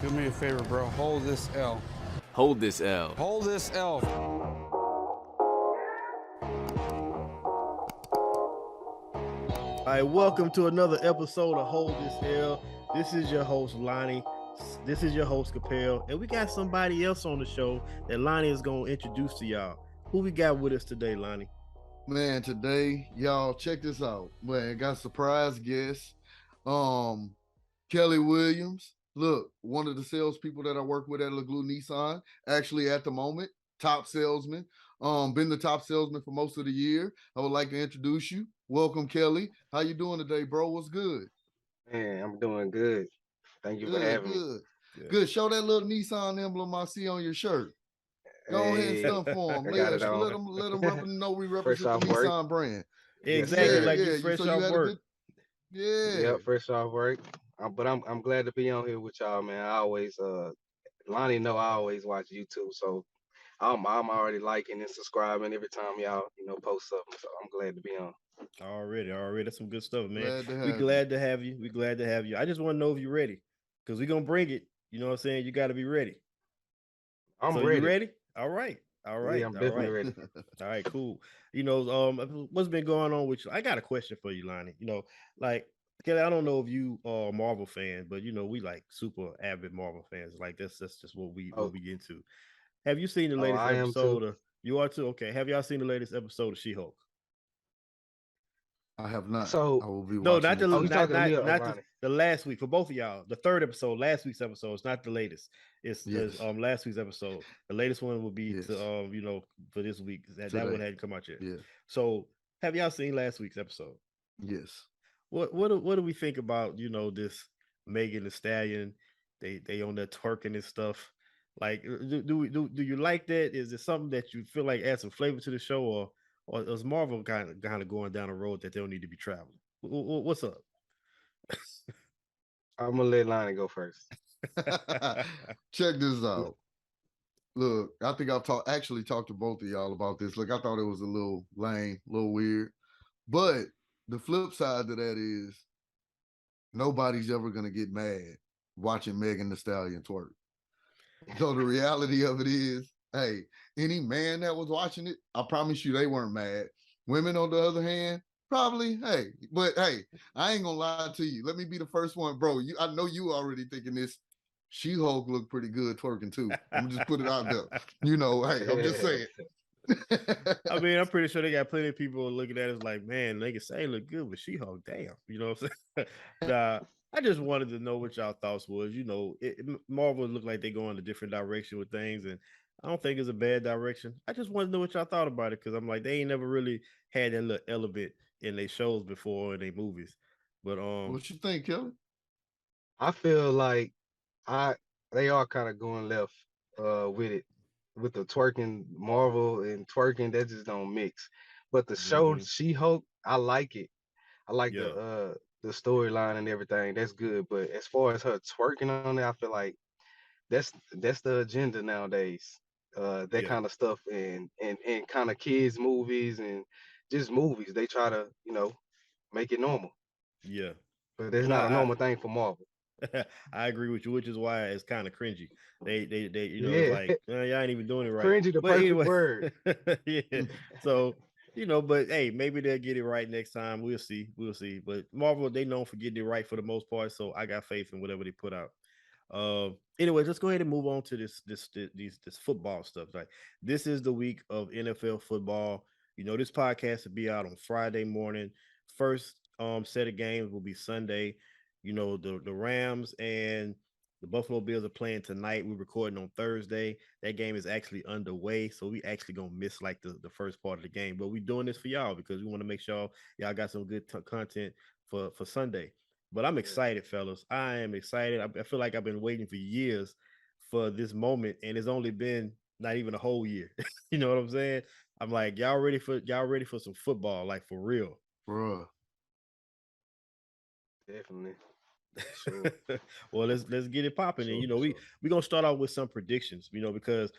Do me a favor, bro. Hold this L. Hold this L. Hold this L. All right, welcome to another episode of Hold This L. This is your host, Lonnie. This is your host, Cappel. And we got somebody else on the show that Lonnie is going to introduce to y'all. Who we got with us today, Lonnie? Man, today, y'all, check this out. Man, got a surprise guest. Kelly Williams. Look, one of the salespeople that I work with at LeGlue Nissan, actually at the moment, top salesman. Been the top salesman for most of the year. I would like to introduce you. Welcome, Kelly. How you doing today, bro? What's good? Man, I'm doing good. Thank you for having me. Good. Show that little Nissan emblem I see on your shirt. Go ahead and Hey, stunt for him. I got it on. Let them know we Fresh represent the off work. Nissan brand. Exactly, sir. like you fresh off work. Yeah, fresh off work. But I'm glad to be on here with y'all, man. I always Lonnie know I always watch YouTube, so I'm already liking and subscribing every time y'all post something. So I'm glad to be on. Already. That's some good stuff, man. Glad to have We you. glad to have you. We glad to have you. I just want to know if you're ready, because we're going to bring it. You know what I'm saying? You got to be ready. I'm So ready. you ready? All right. Yeah, I'm definitely ready. All right, cool. You know, what's been going on with you? I got a question for you, Lonnie. You know, like, Kelly, I don't know if you are a Marvel fan, but you know, we like super avid Marvel fans. Like that's just what we into. Have you seen the latest I am episode too. of you are too? Okay. Have y'all seen the latest episode of She-Hulk? I have not. So I will be No, watching not the it. you talking to me or not Lonnie? the last week for both of y'all. The third episode, last week's episode. It's not the latest. It's Yes. last week's episode. The latest one will be Yes. to you know, for this week. That Today. one hadn't come out yet. Yeah. So have y'all seen last week's episode? Yes. What do we think about, you know, this Megan Thee Stallion? They on that twerking and stuff. Like, do you like that? Is it something that you feel like adds some flavor to the show, or is Marvel kind of going down a road that they don't need to be traveling? What's up? I'm gonna let Lonnie go first. Check this out. Look, I think I've actually talked to both of y'all about this. Look, I thought it was a little lame, a little weird. But the flip side to that is nobody's ever gonna get mad watching Megan Thee Stallion twerk. So the reality of it is, hey, any man that was watching it, I promise you they weren't mad. Women, on the other hand, probably, but I ain't gonna lie to you. Let me be the first one, bro. I know you already thinking this. She-Hulk looked pretty good twerking too. I'm gonna just put it out there. You know, hey, I'm just saying. I mean, I'm pretty sure they got plenty of people looking at us like, man, they can say look good, but She-Hulk, damn. You know what I'm saying? Nah, I just wanted to know what y'all thoughts was. You know, Marvel looked like they go in a different direction with things, and I don't think it's a bad direction. I just want to know what y'all thought about it, because I'm like, they ain't never really had that little element in their shows before, in their movies. But What you think, Kelly? I feel like they are kind of going left with it. With the twerking, Marvel and twerking, that just don't mix. But the show She-Hulk, I like it. I like the storyline and everything. That's good. But as far as her twerking on it, I feel like that's the agenda nowadays. That kind of stuff and kind of kids movies and just movies. They try to, make it normal. Yeah. But it's not a normal thing for Marvel. I agree with you, which is why it's kind of cringy. They you know, it's like y'all ain't even doing it right. Cringy, the perfect word. Yeah. So, you know, but hey, maybe they'll get it right next time. We'll see. But Marvel, they known for getting it right for the most part. So I got faith in whatever they put out. Anyway, let's go ahead and move on to this football stuff. Like, this is the week of NFL football. You know, this podcast will be out on Friday morning. First set of games will be Sunday. You know, the Rams and the Buffalo Bills are playing tonight. We're recording on Thursday. That game is actually underway, so we actually gonna miss like the first part of the game. But we're doing this for y'all because we want to make sure y'all got some good content for Sunday. But I'm excited, fellas. I am excited. I feel like I've been waiting for years for this moment, and it's only been not even a whole year. You know what I'm saying? I'm like, y'all ready for some football, like for real, Bruh. Definitely. Sure. Well, let's get it popping. And you know, Sure. we're gonna start off with some predictions, you know, because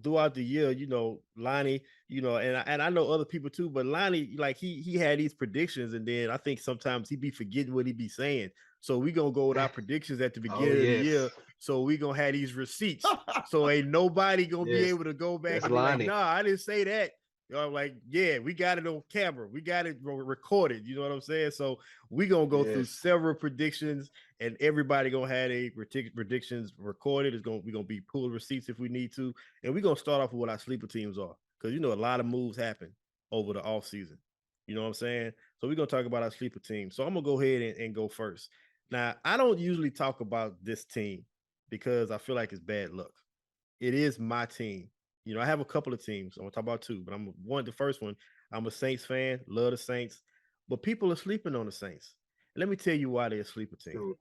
throughout the year, you know, Lonnie, you know, and I know other people too, but Lonnie, like he had these predictions, and then I think sometimes he be forgetting what he be saying. So we gonna go with our predictions at the beginning of the year, So we gonna have these receipts. So ain't nobody gonna be Yes, able to go back that's and be like, Lonnie. nah, I didn't say that. I'm like, yeah, we got it on camera. We got it recorded. You know what I'm saying? So we gonna go through Yes. several predictions, and everybody gonna have a predictions recorded. We're gonna be pulling receipts if we need to, and we're gonna start off with what our sleeper teams are, because a lot of moves happen over the off season. You know what I'm saying? So we're gonna talk about our sleeper team. So I'm gonna go ahead and go first. Now, I don't usually talk about this team because I feel like it's bad luck. It is my team. I have a couple of teams. I'm gonna talk about two, but the first one. I'm a Saints fan, love the Saints, but people are sleeping on the Saints. And let me tell you why they're a sleeper team. True.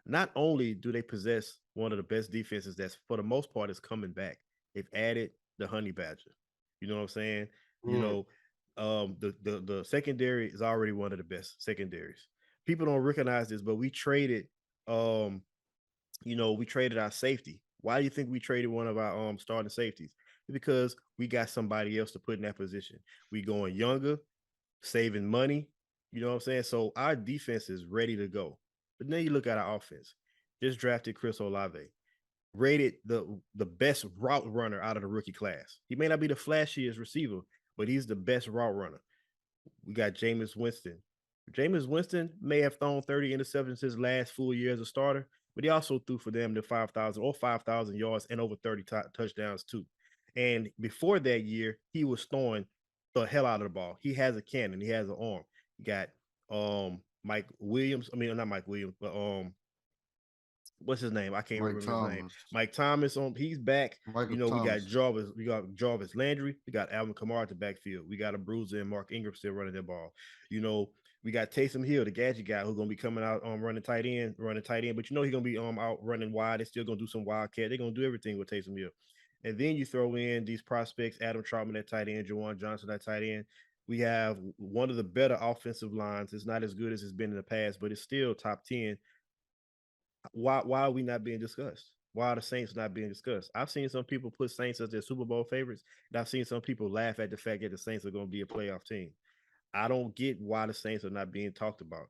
Not only do they possess one of the best defenses that's for the most part is coming back, they've added the Honey Badger. You know what I'm saying? You Mm, know, the secondary is already one of the best secondaries. People don't recognize this, but we traded um we traded our safety. Why do you think we traded one of our starting safeties? Because we got somebody else to put in that position. We going younger, saving money. You know what I'm saying? So our defense is ready to go. But then you look at our offense. Just drafted Chris Olave, rated the best route runner out of the rookie class. He may not be the flashiest receiver, but he's the best route runner. We got Jameis Winston. Jameis Winston may have thrown 30 interceptions his last full year as a starter, but he also threw for them to 5,000 yards and over 30 touchdowns too. And before that year, he was throwing the hell out of the ball. He has a cannon. He has an arm. You got Mike Williams. I mean, not Mike Williams, but what's his name? I can't Mike remember his name. Thomas, Mike Thomas he's back. Michael We got Thomas. Jarvis Landry, we got Alvin Kamara at the backfield. We got a Bruiser and Mark Ingram still running their ball. We got Taysom Hill, the gadget guy, who's gonna be coming out running tight end. But he's gonna be out running wide. They're still gonna do some wildcat. They're gonna do everything with Taysom Hill. And then you throw in these prospects, Adam Troutman at tight end, Jawan Johnson at tight end. We have one of the better offensive lines. It's not as good as it's been in the past, but it's still top 10. Why are we not being discussed? Why are the Saints not being discussed? I've seen some people put Saints as their Super Bowl favorites, and I've seen some people laugh at the fact that the Saints are going to be a playoff team. I don't get why the Saints are not being talked about.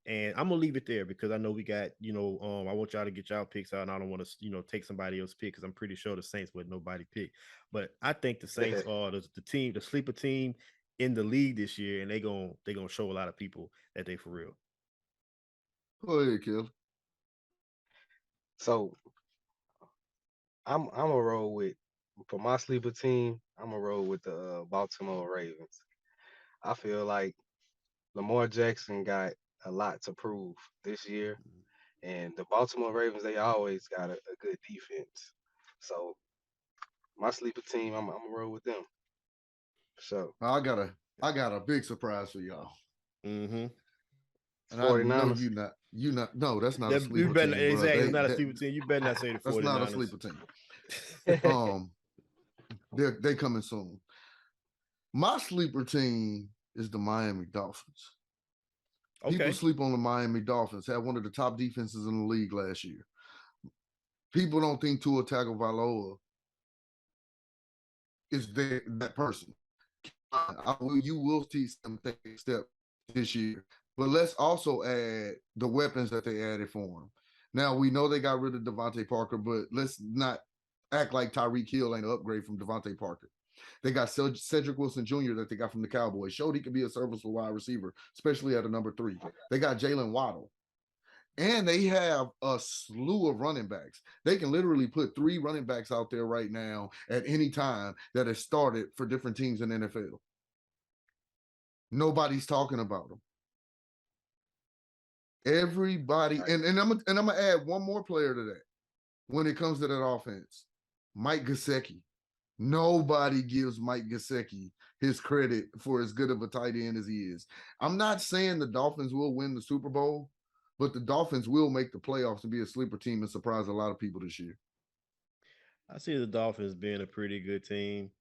And I'm gonna leave it there because I know we got, I want y'all to get y'all picks out, and I don't want to, take somebody else's pick because I'm pretty sure the Saints would nobody pick. But I think the Saints are the team, the sleeper team in the league this year, and they gonna show a lot of people that they for real. Go ahead, Kill. so I'm a roll with for my sleeper team. I'm a roll with the Baltimore Ravens. I feel like Lamar Jackson got a lot to prove this year, and the Baltimore Ravens they always got a good defense. So my sleeper team, I'm gonna roll with them. So I got a big surprise for y'all. Mm-hmm. And I know 49ers. you not no, that's not a You sleeper better team, bro. exactly. It's not a sleeper team. You better not say the That's not a 49ers. sleeper team. Um, they coming soon. My sleeper team is the Miami Dolphins. People Okay. sleep on the Miami Dolphins. Had one of the top defenses in the league last year. People don't think Tua Tagovailoa is that person. You will see some take a step this year. But let's also add the weapons that they added for him. Now, we know they got rid of Devontae Parker, but let's not act like Tyreek Hill ain't an upgrade from Devontae Parker. They got Cedric Wilson Jr. that they got from the Cowboys. Showed he could be a serviceable wide receiver, especially at a number 3. They got Jalen Waddle. And they have a slew of running backs. They can literally put 3 running backs out there right now at any time that has started for different teams in the NFL. Nobody's talking about them. Everybody, and I'm gonna add one more player to that when it comes to that offense. Mike Gesicki. Nobody gives Mike Gesicki his credit for as good of a tight end as he is. I'm not saying the Dolphins will win the Super Bowl, but the Dolphins will make the playoffs and be a sleeper team and surprise a lot of people this year. I see the Dolphins being a pretty good team.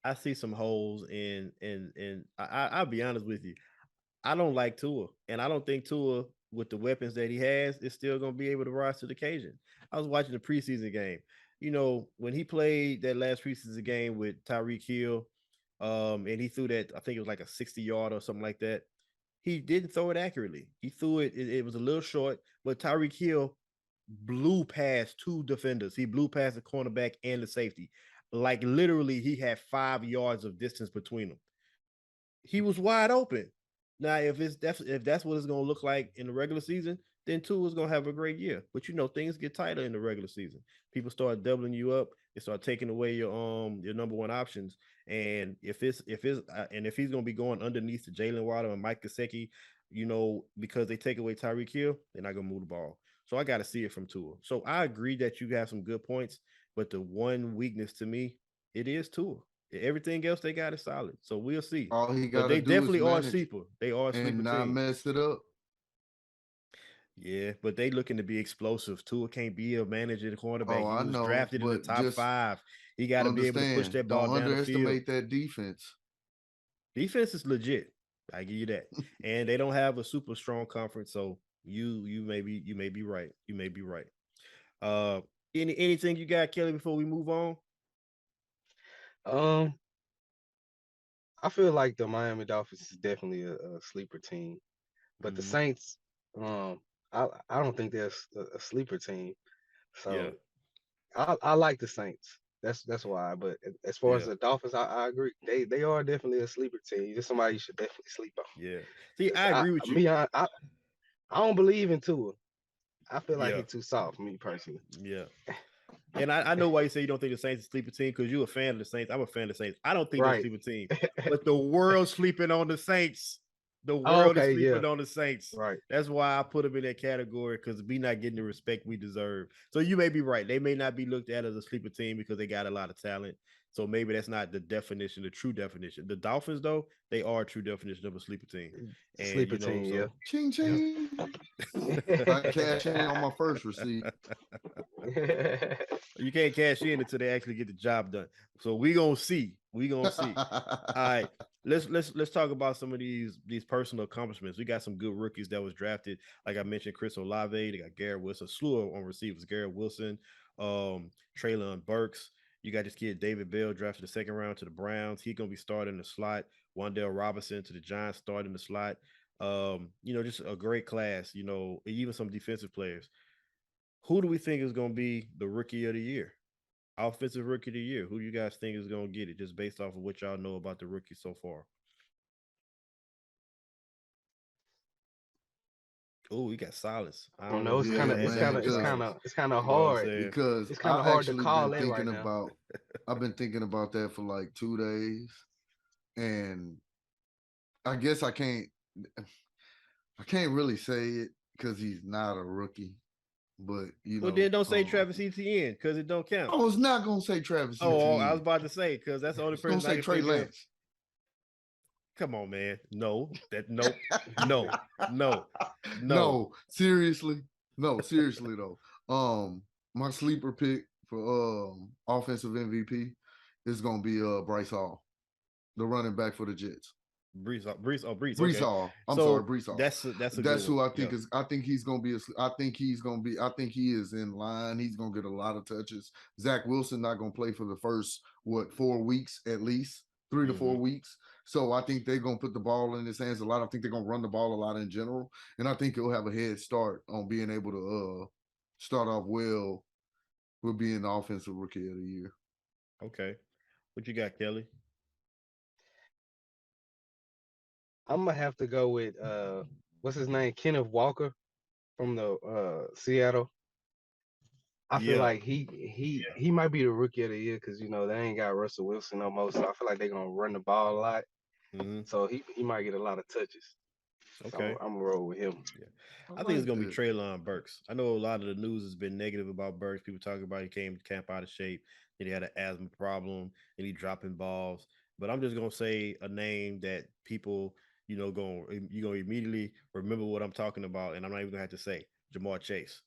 I see some holes in I'll be honest with you. I don't like Tua, and I don't think Tua, with the weapons that he has, is still going to be able to rise to the occasion. I was watching the preseason game. When he played that last preseason game with Tyreek Hill, and he threw that, I think it was like a 60-yard or something like that. He didn't throw it accurately. He threw it. It was a little short, but Tyreek Hill blew past two defenders. He blew past the cornerback and the safety. Like literally, he had 5 yards of distance between them. He was wide open. Now, if that's what it's gonna look like in the regular season, then Tua is gonna have a great year. But things get tighter in the regular season. People start doubling you up. They start taking away your number one options. And if he's gonna be going underneath to Jalen Waddle and Mike Gesicki, because they take away Tyreek Hill, they're not gonna move the ball. So I got to see it from Tua. So I agree that you have some good points, but the one weakness to me, it is Tua. Everything else they got is solid. So we'll see. All he But got to they do is definitely are a manage sleeper. They are a sleeper and not team. mess it up. Yeah, but they looking to be explosive. Tua can't be a manager quarterback. Oh, He I was know, drafted in the but top just 5. He got to be able to push understand, that ball don't down the field. underestimate that defense. Defense is legit. I give you that. And they don't have a super strong conference, so you may be right. You may be right. Uh, anything you got, Kelly, before we move on? Um, I feel like the Miami Dolphins is definitely a sleeper team, but the Saints, um, I don't think they're a sleeper team. Yeah, So I like the Saints. That's why. But as far as yeah, the Dolphins, I agree. They are definitely a sleeper team. Just somebody you should definitely sleep on. yeah. See, 'Cause I agree with you. I don't believe in Tua. I feel like Yeah, he's too soft, me personally. yeah. And I know why you say you don't think the Saints are a sleeper team, because you're a fan of the Saints. I'm a fan of the Saints. I don't think they're a Right. sleeper team, but the world's sleeping on the Saints. The Oh, world is okay, yeah. sleeping on the Saints. Right. That's why I put them in that category, because we not getting the respect we deserve. So you may be right. They may not be looked at as a sleeper team because they got a lot of talent. So maybe that's not the definition, the true definition. The Dolphins, though, they are a true definition of a sleeper team. And Sleeper team, yeah. so Ching ching. I cash in on my first receipt. you can't cash in until they actually get the job done. So we gonna see. We gonna see. All right. Let's talk about some of these personal accomplishments. We got some good rookies that was drafted. Like I mentioned, Chris Olave. They got Garrett Wilson, a slew on receivers. Garrett Wilson, Traylon Burks. You got this kid David Bell drafted the second round to the Browns. He's gonna be starting the slot. Wandale Robinson to the Giants starting the slot. Just a great class. Even some defensive players. Who do we think is going to be the rookie of the year? Offensive rookie of the year. Who do you guys think is going to get it, just based off of what y'all know about the rookie so far? Oh, we got silence. I I don't don't know know. if you guys had that much silence. It's kind of You know what I'm hard. saying? because It's kind of I hard to actually call been that right thinking now. about I've been thinking about that for like 2 days, and I guess I can't really say it because he's not a rookie, but Well, then don't say Travis Etienne, because it don't count. I was not gonna say Travis Oh, I Etienne. was about to say, because that's the only I was gonna person I say can Trey think of. Lance. Come on, man. No, no, no, no. No, seriously. No, seriously though. My sleeper pick for offensive MVP is gonna be Bryce Hall, the running back for the Jets. Brees. Brees Okay. Hall. I'm sorry, So Brees Hall. that's a good That's one. who I think Yeah. is. I think he's gonna be. I think he is in line. He's gonna get a lot of touches. Zach Wilson not gonna play for the first 4 weeks at least, 3 to 4 weeks. So I think they're gonna put the ball in his hands a lot. I think they're gonna run the ball a lot in general, and I think he'll have a head start on being able to start off well with being the offensive rookie of the year. Okay. What you got, Kelly? I'm gonna have to go with what's his name, Kenneth Walker from the Seattle. I feel Yeah. like he might be the rookie of the year because they ain't got Russell Wilson no more. So I feel like they're gonna run the ball a lot. So he might get a lot of touches. Okay. So I'm gonna roll with him. Yeah. I think it's gonna be Traylon Burks. I know a lot of the news has been negative about Burks. People talking about he came to camp out of shape, and he had an asthma problem, and he dropping balls. But I'm just gonna say a name that people, you're gonna immediately remember what I'm talking about, and I'm not even gonna have to say Jamar Chase.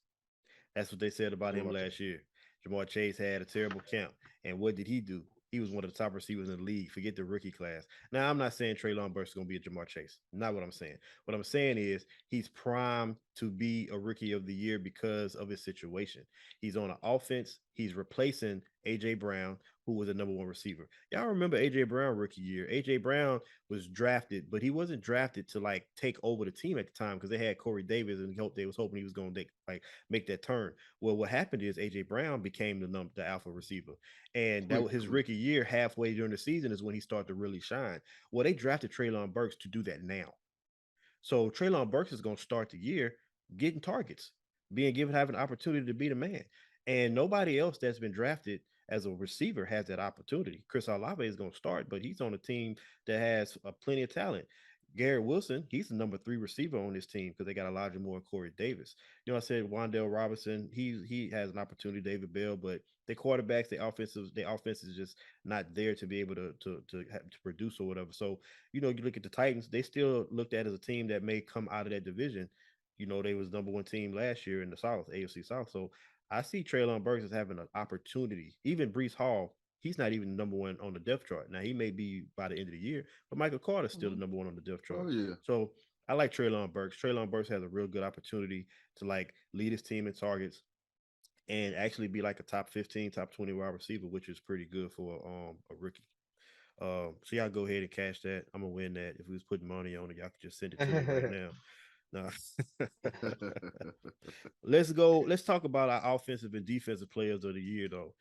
That's what they said about him last year. Jamar Chase had a terrible camp. And what did he do? He was one of the top receivers in the league. Forget the rookie class. Now, I'm not saying Traylon Burks is going to be a Jamar Chase. Not what I'm saying. What I'm saying is he's primed to be a rookie of the year because of his situation. He's on an offense He's replacing AJ Brown, who was the number one receiver. Y'all remember AJ Brown rookie year? AJ Brown was drafted, but he wasn't drafted to like take over the team at the time because they had Corey Davis, and they was hoping he was going to like make that turn. Well, what happened is AJ Brown became the alpha receiver, and that was his quickly. rookie year. Halfway during the season is when he started to really shine. Well, they drafted Treylon Burks to do that now. So Treylon Burks is going to start the year getting targets, being given having an opportunity to be the man. And nobody else that's been drafted as a receiver has that opportunity. Chris Olave is going to start, but he's on a team that has plenty of talent. Garrett Wilson, he's the number 3 receiver on this team because they got Elijah Moore and Corey Davis. I said Wan'Dale Robinson, he has an opportunity, David Bell, but the quarterbacks, the offense is just not there to be able to produce or whatever. So, you look at the Titans, they still looked at as a team that may come out of that division. They was number 1 team last year in the South, AFC South. So I see Treylon Burks as having an opportunity. Even Brees Hall, he's not even number 1 on the depth chart. Now he may be by the end of the year, but Michael Carter's still the number 1 on the depth chart. Oh yeah. So I like Treylon Burks. Treylon Burks has a real good opportunity to like lead his team in targets and actually be like a top 15, top 20 wide receiver, which is pretty good for a rookie. So y'all go ahead and cash that. I'm gonna win that. If we was putting money on it, y'all could just send it to me right now. No. Let's go. Let's talk about our offensive and defensive players of the year, though.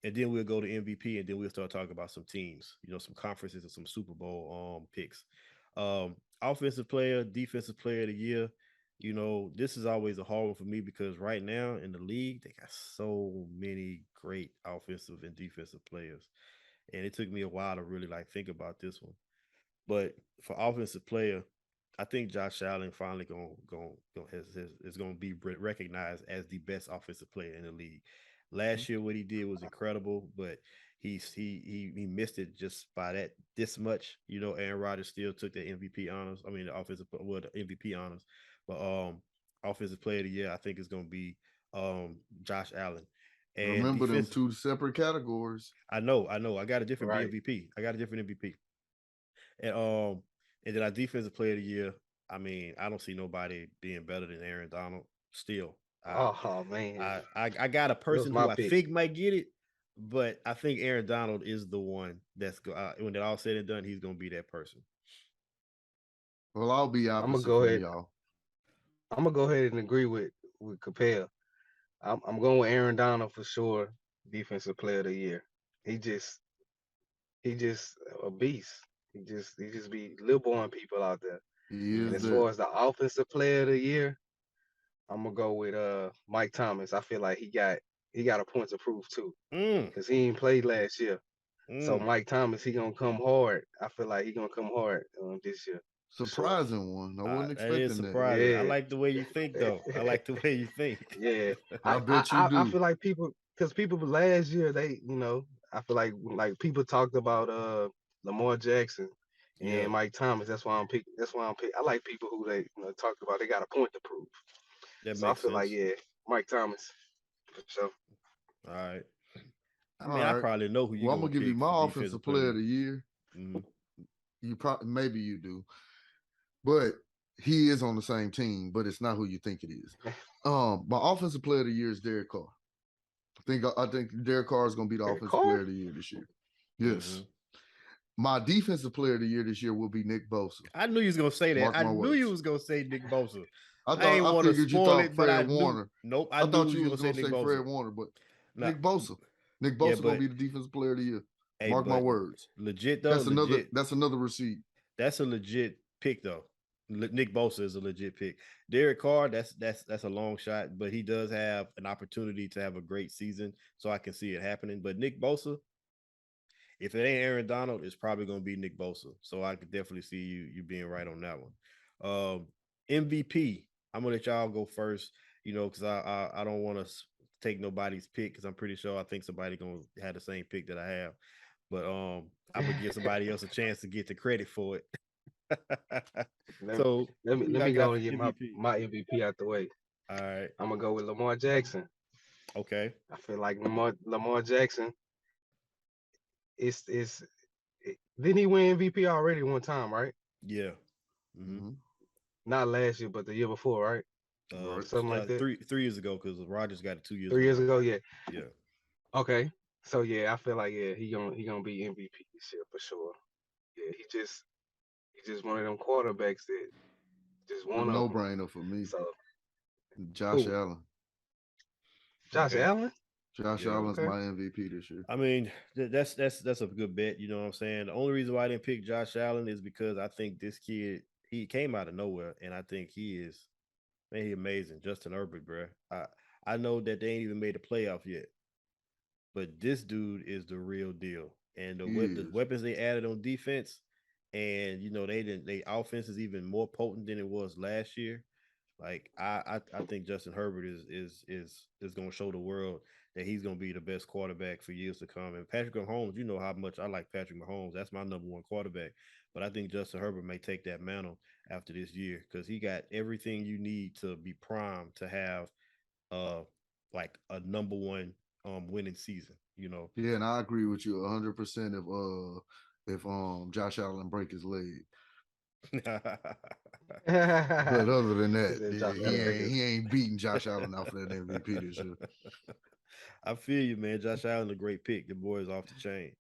And then we'll go to MVP, and then we'll start talking about some teams, some conferences and some Super Bowl picks. Offensive player, defensive player of the year. This is always a hard one for me because right now in the league, they got so many great offensive and defensive players. And it took me a while to really like think about this one. But for offensive player, I think Josh Allen finally is going to be recognized as the best offensive player in the league. Last year, what he did was incredible, but he missed it just by this much. Aaron Rodgers still took the MVP honors. I mean, the MVP honors, but offensive player of the year, I think is going to be Josh Allen. And remember them 2 separate categories. I know. I got a different Right. MVP. I got a different MVP. And then our defensive player of the year. I mean, I don't see nobody being better than Aaron Donald. Still, Oh man, I got a that was person my who I pick. think might get it, but I think Aaron Donald is the one that's when it all said and done, he's gonna be that person. Well, I'll be I'm gonna opposite go from ahead. y'all. I'm gonna go ahead and agree with Capel. I'm going with Aaron Donald for sure. Defensive Player of the Year. He just he just a beast. He just be little boy people out there. He And is as Mm-hmm. that. far as the Offensive Player of the Year, I'm gonna go with Mike Thomas. I feel like he got a point to prove too, Mm, cause he ain't played last year. So mm. Mike Thomas, he gonna come hard. I feel like he gonna come hard this year for sure. Surprising one. I wasn't That is expecting that. surprising. I Yeah, like the way you think, though. I like the way you think. yeah. I I, I bet you I I do. feel like people, cause people last year I feel like people talked about Lamar Jackson Yeah, and Mike Thomas. That's why I'm picking. That's why I'm pick. I like people who they talked about. They got a point to prove. that So I makes feel like sense. yeah, Mike Thomas for sure. All right. I All mean, I right. probably know who Well, you're I'm gonna gonna give you pick for my offensive defensive player of player the of year. the year. Mm-hmm. You probably maybe you do, but he is on the same team, but it's not who you think it is. My offensive player of the year is Derek Carr. I think Derek Carr is gonna be the Derek offensive Carr? player of the year this year. Mm-hmm. Yes. My defensive player of the year this year will be Nick Bosa. I knew you was gonna say that. Mark I my knew you words. was gonna say Nick Bosa. I I ain't thought I want to figured you spoil thought it, but I Fred knew. Warner. Nope, I I knew thought you you was was gonna say gonna Nick say Bosa. Fred Warner, but Nah, Nick Bosa. Nick yeah, Bosa gonna but be the defensive player of the year. hey, Mark my but words. legit though, That's another legit. that's another receipt. That's a legit pick though. Nick Bosa is a legit pick. Derek Carr, that's a long shot, but he does have an opportunity to have a great season, so I can see it happening. But Nick Bosa, if it ain't Aaron Donald, it's probably gonna be Nick Bosa. So I could definitely see you being right on that one. MVP. I'm gonna let y'all go first. Because I don't want to take nobody's pick because I'm pretty sure I think somebody gonna have the same pick that I have. But I'm gonna give somebody else a chance to get the credit for it. let, So let me who let y'all me go got and for get my MVP? my MVP out the way. All right. I'm gonna go with Lamar Jackson. Okay. I feel like Lamar Jackson is didn't he win MVP already one time, right? Yeah. Mm-hmm. Mm-hmm. Not last year, but the year before, right? Uh, Right. something like that. 3 years ago because Rogers got it 2 years 3 years ago. ago, yeah. Yeah. Okay. So yeah, I feel like yeah, he gonna be MVP this year for sure. Yeah, he just one of them quarterbacks that just A one of no them. brainer for me. So Josh who? Allen. Josh Okay. Allen? Josh Yeah. Allen's Okay. my MVP this year. I mean, that's a good bet. You know what I'm saying? The only reason why I didn't pick Josh Allen is because I think this kid he came out of nowhere, and I think he is man, he amazing. Justin Herbert, bro. I know that they ain't even made a playoff yet, but this dude is the real deal. And He the is. weapons they added on defense, and they offense is even more potent than it was last year. Like I think Justin Herbert is going to show the world that he's going to be the best quarterback for years to come. And Patrick Mahomes, you know how much I like Patrick Mahomes. That's my number one quarterback. But I think Justin Herbert may take that mantle after this year because he got everything you need to be primed to have uh like a number one winning season. You know. Yeah, and I agree with you 100% if Josh Allen break his leg. But other than He that, said yeah, Josh Allen break he ain't beating Josh Allen out for that MVP this year. I feel you, man. Josh Allen, a great pick. The boy is off the chain.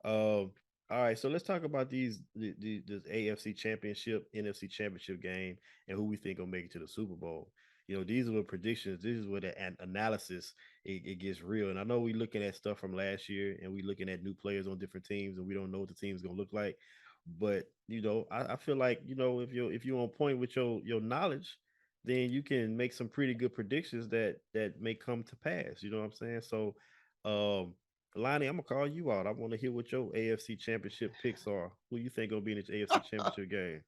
Um, all right, so let's talk about this AFC Championship, NFC Championship game, and who we think will make it to the Super Bowl. You know, these are the predictions. This is where the analysis it gets real. And I know we looking at stuff from last year, and we looking at new players on different teams, and we don't know what the team's gonna look like. But I feel like if you're on point with your knowledge, then you can make some pretty good predictions that may come to pass. You know what I'm saying? So, um, Lonnie, I'm gonna call you out. I want to hear what your AFC Championship picks are. Who you think gonna be in this AFC Championship game?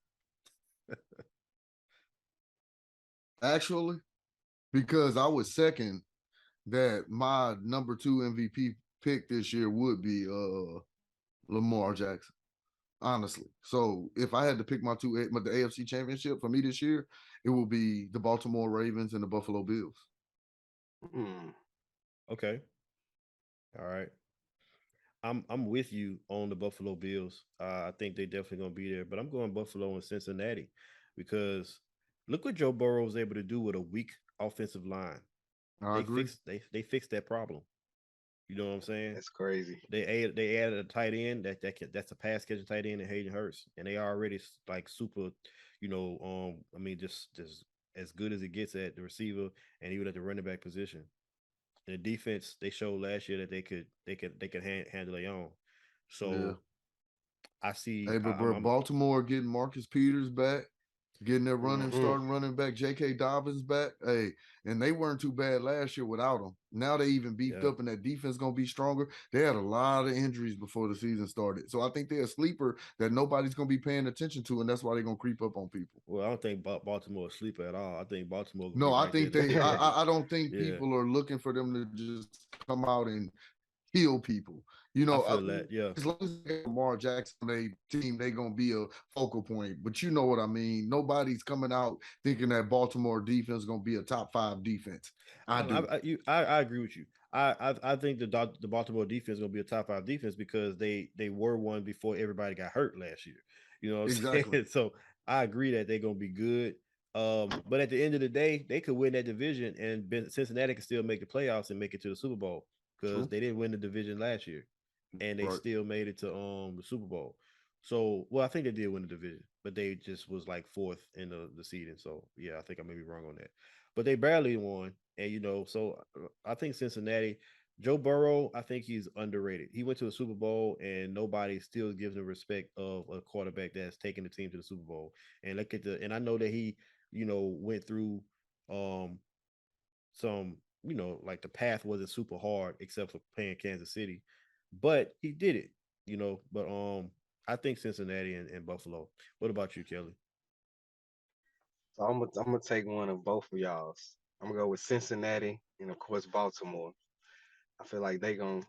Actually, because I was second that my number two MVP pick this year would be Lamar Jackson. Honestly. So if I had to pick the AFC championship for me this year, it will be the Baltimore Ravens and the Buffalo Bills. Hmm. Okay, all right. I'm with you on the Buffalo Bills. I think they definitely gonna be there, but I'm going Buffalo and Cincinnati because look what Joe Burrow was able to do with a weak offensive line. I agree. They fixed that problem. You know what I'm saying? That's crazy. They added a tight end that's a pass catching tight end in Hayden Hurst, and they already like super, I mean just as good as it gets at the receiver and even at the running back position. And the defense they showed last year that they could handle their own. Yeah. So I see. Hey, but bro, Baltimore getting Marcus Peters back, getting their Hmm. starting running back J.K. Dobbins back. Hey, and they weren't too bad last year without him. Now they even beefed Yeah. up, and that defense gonna be stronger. They had a lot of injuries before the season started, so I think they're a sleeper that nobody's gonna be paying attention to, and that's why they're gonna creep up on people. Well, I don't think Baltimore is sleeper at all. I think Baltimore gonna be No, I right there think at the they. tip of it. I don't think Yeah, people are looking for them to just come out and heal people. You I know, feel that. Yeah, as long as they got Lamar Jackson on their team, they gonna be a focal point. But you know what I mean. Nobody's coming out thinking that Baltimore defense gonna be a top five defense. I do. I agree with you. I think the Baltimore defense is gonna be a top five defense because they were one before everybody got hurt last year. You know what I'm Exactly. saying? So I agree that they're gonna be good. But at the end of the day, they could win that division, and Cincinnati can still make the playoffs and make it to the Super Bowl because True. they didn't win the division last year, and they Right. still made it to the Super Bowl. So, well, I think they did win the division, but they just was like fourth in the seeding. So, yeah, I think I may be wrong on that. But they barely won, and so I think Cincinnati, Joe Burrow, I think he's underrated. He went to the Super Bowl, and nobody still gives him respect of a quarterback that's taking the team to the Super Bowl. And and I know that he, went through um some, like the path wasn't super hard except for playing Kansas City, but he did it, But I think Cincinnati and Buffalo. What about you, Kelly? So I'm gonna take one of both of y'all's. I'm gonna go with Cincinnati and of course Baltimore. I feel like they gonna,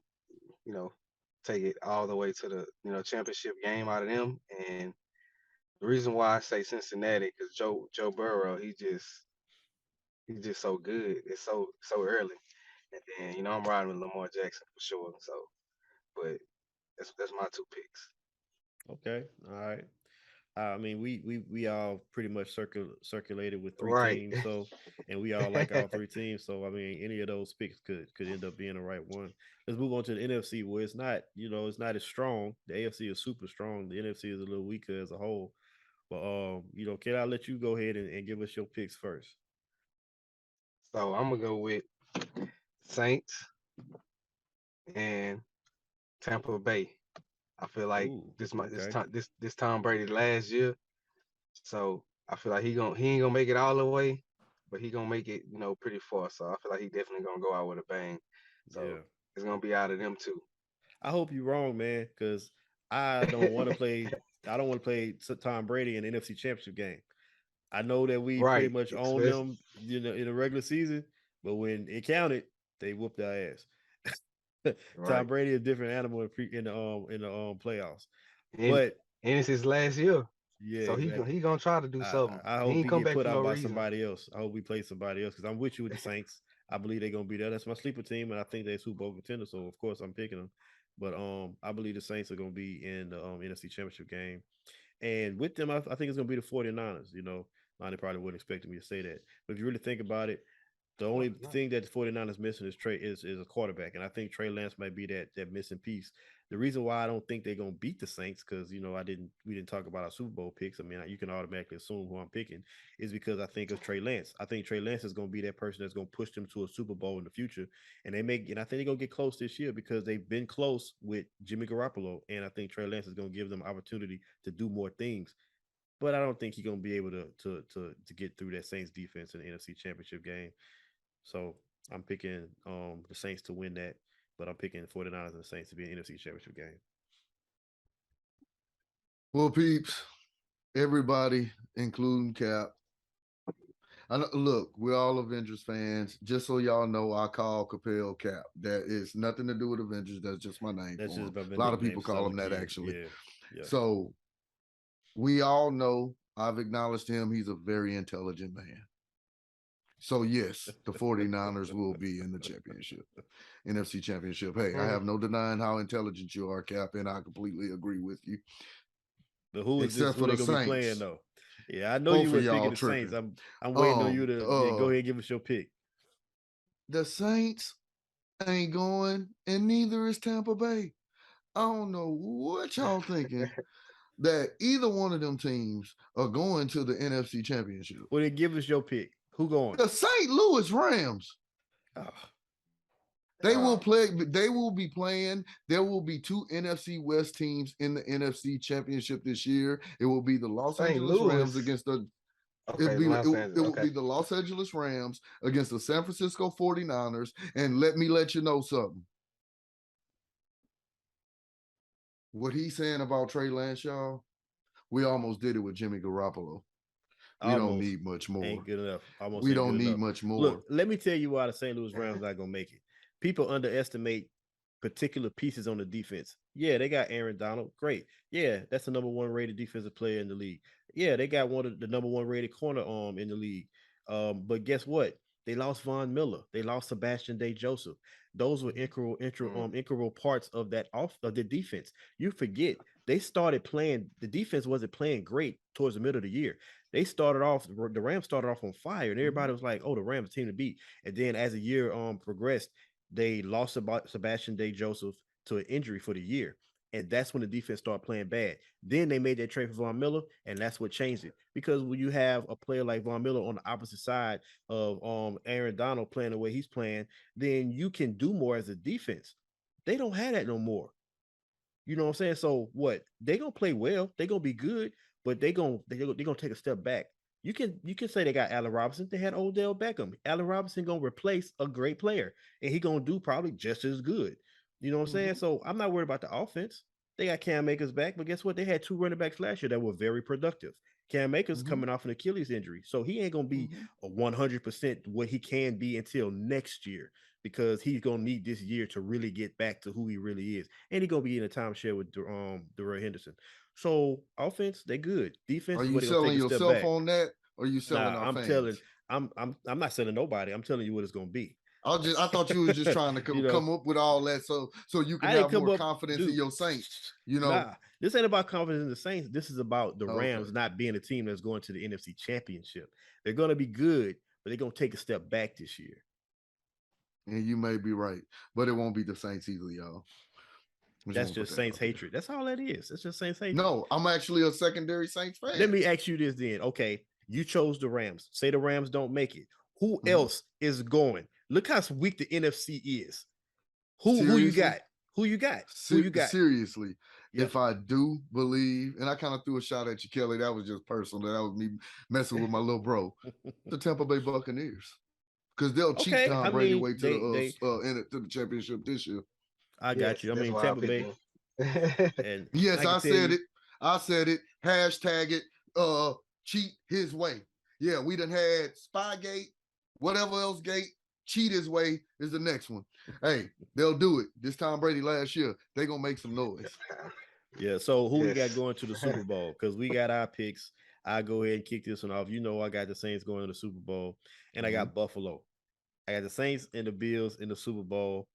you know, take it all the way to the, championship game out of them. And the reason why I say Cincinnati, because Joe Burrow, he's just so good. It's so early. And then, I'm riding with Lamar Jackson for sure. So, but that's my two picks. Okay, all right. I mean, we all pretty much circulated with three Right. teams, so and we all like all three teams. So I mean, any of those picks could end up being the right one. Let's move on to the NFC, where it's not, it's not as strong. The AFC is super strong. The NFC is a little weaker as a whole. But can I let you go ahead and give us your picks first? So I'm gonna go with Saints and Tampa Bay. I feel like Ooh, this okay. time this Tom Brady last year. So I feel like he ain't gonna make it all the way, but he gonna make it, pretty far. So I feel like he definitely gonna go out with a bang. So Yeah. it's gonna be out of them two. I hope you're wrong, man, because I don't want to play. I don't want to play Tom Brady in the NFC Championship game. I know that we pretty Right. much own Especially them, in the regular season, but when it counted, they whooped our ass. Tom right. Brady is a different animal in the playoffs, And but and it's his last year. yeah, So exactly. he gonna try to do I, something. I He hope ain't he come get back put for no out by reason. somebody else. I hope we play somebody else because I'm with you with the Saints. I believe they're gonna be there. That's my sleeper team, and I think they're Super Bowl contender. So of course I'm picking them. But I believe the Saints are gonna be in the NFC Championship game. And with them, I think it's going to be the 49ers. Lonnie probably wouldn't expect me to say that. But if you really think about it, the only Well, no. thing that the 49ers missing is a quarterback. And I think Trey Lance might be that missing piece. The reason why I don't think they're gonna beat the Saints, because we didn't talk about our Super Bowl picks. I mean, you can automatically assume who I'm picking, is because I think of Trey Lance. I think Trey Lance is gonna be that person that's gonna push them to a Super Bowl in the future. And I think they're gonna get close this year because they've been close with Jimmy Garoppolo. And I think Trey Lance is gonna give them opportunity to do more things. But I don't think he's gonna be able to get through that Saints defense in the NFC Championship game. So I'm picking the Saints to win that, but I'm picking 49ers and the Saints to be an NFC Championship game. Well, peeps, everybody, including Cap. Look, we're all Avengers fans. Just so y'all know, I call Capel Cap. That is nothing to do with Avengers. That's just my name That's for just him. my A lot of nickname people since I call was a him that kid. actually. Yeah, yeah. So we all know I've acknowledged him. He's a very intelligent man. So yes, the 49ers will be in the championship, NFC championship. Hey, I Mm, have no denying how intelligent you are, Cap, and I completely agree with you. But who is this? Except Who for they the gonna be playing Saints. though? Yeah, I know you Both of were picking y'all the Saints. tripping. I'm waiting on you to go ahead and give us your pick. The Saints ain't going, and neither is Tampa Bay. I don't know what y'all thinking that either one of them teams are going to the NFC Championship. Well, then give us your pick. Who going? The St. Louis Rams. Oh, They will uh, play. They will be playing. There will be two NFC West teams in the NFC Championship this year. It will be the Los St. Angeles Rams Louis. against the. Okay, Los It Angeles. will Okay. be the Los Angeles Rams against the San Francisco 49ers. And let me let you know something. What he's saying about Trey Lance, y'all, we almost did it with Jimmy Garoppolo. We don't almost need much more. ain't good enough. Almost We ain't don't good need enough. much more. Look, let me tell you why the St. Louis Rams not gonna make it. People underestimate particular pieces on the defense. Yeah, they got Aaron Donald. Great. Yeah, that's the number one rated defensive player in the league. Yeah, they got one of the number one rated corner in the league. But guess what? They lost Von Miller. They lost Sebastian Day Joseph. Those were integral parts of that off of the defense. You forget they started playing. The defense wasn't playing great towards the middle of the year. The Rams started off on fire, and everybody was like, "Oh, the Rams team to beat." And then as the year progressed, they lost about Sebastian Day Joseph to an injury for the year. And that's when the defense started playing bad. Then they made that trade for Von Miller, and that's what changed it. Because when you have a player like Von Miller on the opposite side of Aaron Donald playing the way he's playing, then you can do more as a defense. They don't have that no more. You know what I'm saying? So what? They gonna play well. They gonna be good, but they gonna take a step back. You can say they got Allen Robinson. They had Odell Beckham. Allen Robinson gonna replace a great player, and he gonna do probably just as good. You know what I'm saying? So I'm not worried about the offense. They got Cam Akers back, but guess what? They had two running backs last year that were very productive. Cam Akers coming off an Achilles injury, so he ain't gonna be a 100% what he can be until next year because he's gonna need this year to really get back to who he really is, and he's gonna be in a timeshare with DeRay Henderson. So offense, they good. Defense Are is you where they're gonna take selling a step yourself back. on that, or are you selling Nah, our I'm telling, fans? I'm not selling nobody. I'm telling you what it's gonna be. I thought you was just trying to you know, come up with all that so you can I didn't have come more up, confidence in dude. your Saints. Nah, This ain't about confidence in the Saints. This is about the Okay. Rams not being a team that's going to the NFC Championship. They're going to be good, but they're going to take a step back this year. And you may be right, but it won't be the Saints either, y'all. That's just Saints hatred. That's all that is. It's just Saints hatred. No, I'm actually a secondary Saints fan. Let me ask you this then. Okay, you chose the Rams. Say the Rams don't make it. Who else is going? Look how weak the NFC is. Who you got? Who you got? Who you got? Seriously, if I do believe, and I kind of threw a shot at you, Kelly, that was just personal. That was me messing with my little bro. The Tampa Bay Buccaneers. Because they'll cheat Tom Brady way to the championship this year. I got you. I mean, Tampa Bay. And yes, I said it. I said it. Hashtag it. Cheat his way. Yeah, we done had Spygate, whatever else gate. Cheat his way is the next one. Hey, they'll do it. This Tom Brady last year, they gonna make some noise. Yeah. So who we got going to the Super Bowl? Because we got our picks. I go ahead and kick this one off. You know, I got the Saints going to the Super Bowl, and I got Buffalo. I got the Saints and the Bills in the Super Bowl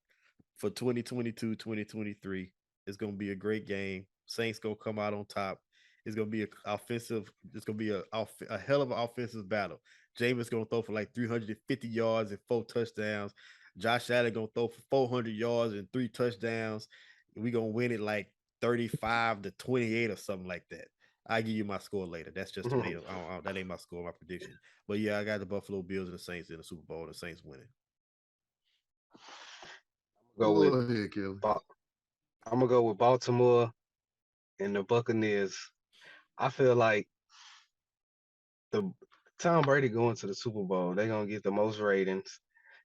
for 2022-2023. It's gonna be a great game. Saints gonna come out on top. It's gonna be It's gonna be a hell of an offensive battle. Jameis gonna throw for like 350 yards and 4 touchdowns. Josh Allen gonna throw for 400 yards and 3 touchdowns. We gonna win it like 35-28 or something like that. I'll give you my score later. That's just me. That ain't my score, my prediction. But yeah, I got the Buffalo Bills and the Saints in the Super Bowl. The Saints winning. Go ahead, Kelly. I'm gonna go with Baltimore and the Buccaneers. I feel like the Tom Brady going to the Super Bowl, they're gonna get the most ratings,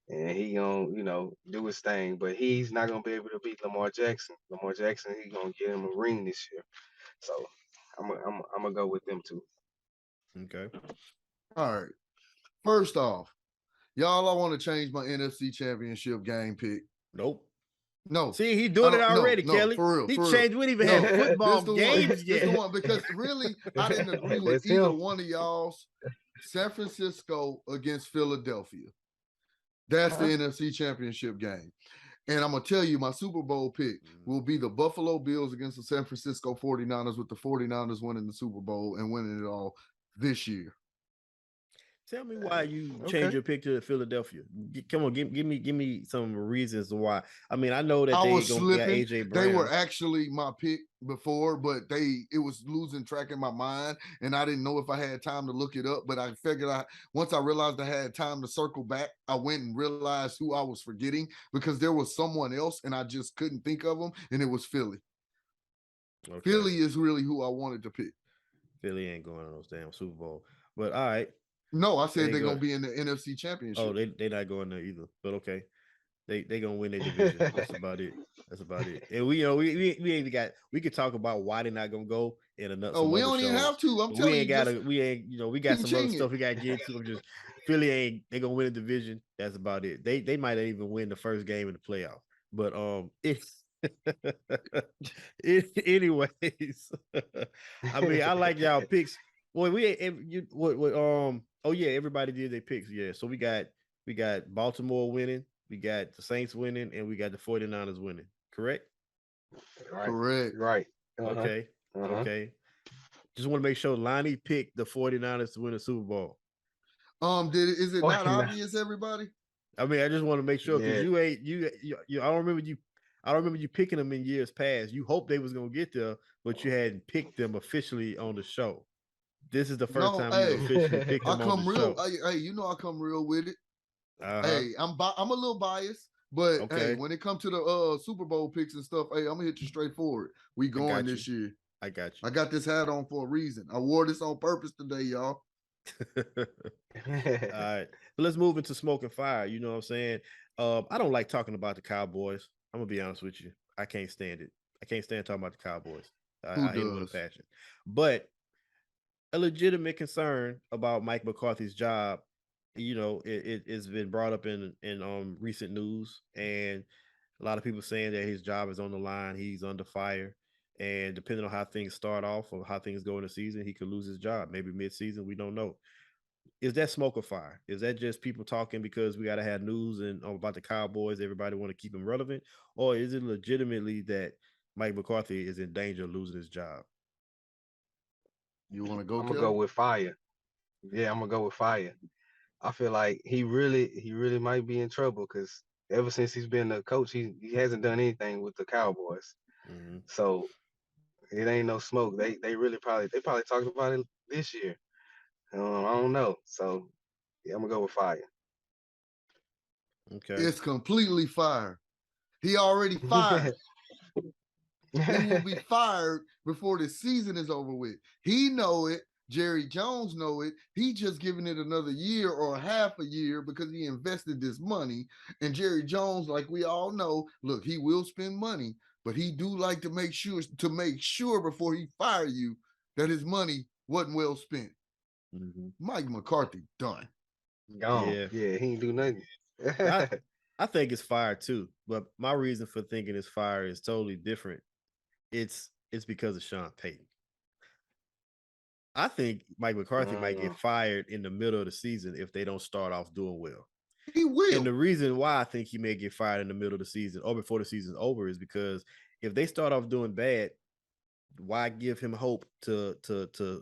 and he gonna do his thing. But he's not gonna be able to beat Lamar Jackson. Lamar Jackson, he's gonna get him a ring this year. So I'm gonna go with them too. Okay. All right. First off, y'all, I want to change my NFC Championship game pick. Nope. No. See, he doing it already, Kelly. For real. He changed. We didn't even have football games yet. This the one, because really, I didn't agree with either one of y'all's. San Francisco against Philadelphia. That's the NFC Championship game. And I'm going to tell you, my Super Bowl pick will be the Buffalo Bills against the San Francisco 49ers, with the 49ers winning the Super Bowl and winning it all this year. Tell me why you changed your pick to Philadelphia. Come on, give me some reasons why. I mean, I know that I was gonna slipping. AJ Brown. They were actually my pick before, but it was losing track in my mind, and I didn't know if I had time to look it up. But I figured once I realized I had time to circle back, I went and realized who I was forgetting, because there was someone else, and I just couldn't think of them, and it was Philly. Okay. Philly is really who I wanted to pick. Philly ain't going to those damn Super Bowl, but all right. No, I said they're gonna be in the NFC Championship. Oh, they're not going there either. But okay, they gonna win their division. That's about it. And we ain't even got. We could talk about why they're not gonna go in another. Oh, we don't even have to. I'm telling you, we got some other stuff we got to get to. Just Philly ain't. They gonna win the division. That's about it. They might not even win the first game in the playoff. But anyways, I mean, I like y'all picks. Well, everybody did their picks. Yeah. So we got Baltimore winning, we got the Saints winning, and we got the 49ers winning. Correct? Correct. Right. Okay. Okay. Just want to make sure Lonnie picked the 49ers to win the Super Bowl. Is it not obvious, everybody? I mean, I just want to make sure, because you I don't remember you picking them in years past. You hoped they was gonna get there, but you hadn't picked them officially on the show. This is the first time you officially picked them on the show. Hey, I come real with it. Hey, I'm a little biased, but hey, when it comes to the Super Bowl picks and stuff, hey, I'm gonna hit you straight forward. We going this year. I got you. I got this hat on for a reason. I wore this on purpose today, y'all. All right, let's move into smoke and fire. You know what I'm saying? I don't like talking about the Cowboys. I'm gonna be honest with you. I can't stand it. I can't stand talking about the Cowboys. I hate it with a passion. But a legitimate concern about Mike McCarthy's job, it's been brought up in recent news, and a lot of people saying that his job is on the line. He's under fire, and depending on how things start off or how things go in the season, he could lose his job. Maybe mid-season, we don't know. Is that smoke or fire? Is that just people talking because we got to have news and about the Cowboys? Everybody want to keep them relevant, or is it legitimately that Mike McCarthy is in danger of losing his job. You want to go, I'm gonna go Kelly? with fire. Yeah, I'm gonna go with fire. I feel like he really might be in trouble because ever since he's been a coach, he hasn't done anything with the Cowboys. Mm-hmm. So it ain't no smoke. They probably talked about it this year. I don't know. So yeah, I'm gonna go with fire. Okay. It's completely fire. He already fired. He will be fired before the season is over with. He know it. Jerry Jones know it. He just giving it another year or half a year because he invested this money. And Jerry Jones, like we all know, look, he will spend money, but he do like to make sure before he fire you that his money wasn't well spent. Mm-hmm. Mike McCarthy done. Gone. Yeah. Yeah, he ain't do nothing. I think it's fire too, but my reason for thinking it's fire is totally different. It's because of Sean Payton. I think Mike McCarthy might get fired in the middle of the season if they don't start off doing well. He will. And the reason why I think he may get fired in the middle of the season or before the season's over is because if they start off doing bad, why give him hope to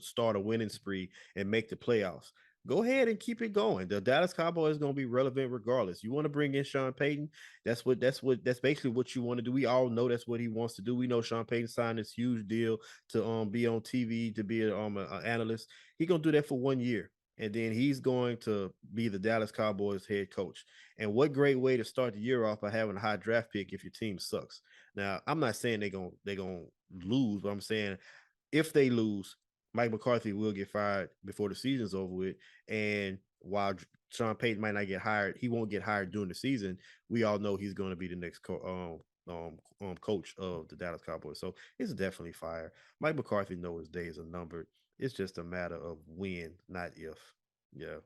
start a winning spree and make the playoffs? Go ahead and keep it going. The Dallas Cowboys is going to be relevant regardless. You want to bring in Sean Payton? That's basically what you want to do. We all know that's what he wants to do. We know Sean Payton signed this huge deal to be on TV to be an analyst. He's going to do that for 1 year. And then he's going to be the Dallas Cowboys head coach. And what great way to start the year off by having a high draft pick if your team sucks. Now, I'm not saying they're gonna lose, but I'm saying if they lose, Mike McCarthy will get fired before the season's over with. And while Sean Payton might not get hired, he won't get hired during the season. We all know he's going to be the next coach of the Dallas Cowboys. So it's definitely fire. Mike McCarthy knows his days are numbered. It's just a matter of when, not if. Yeah.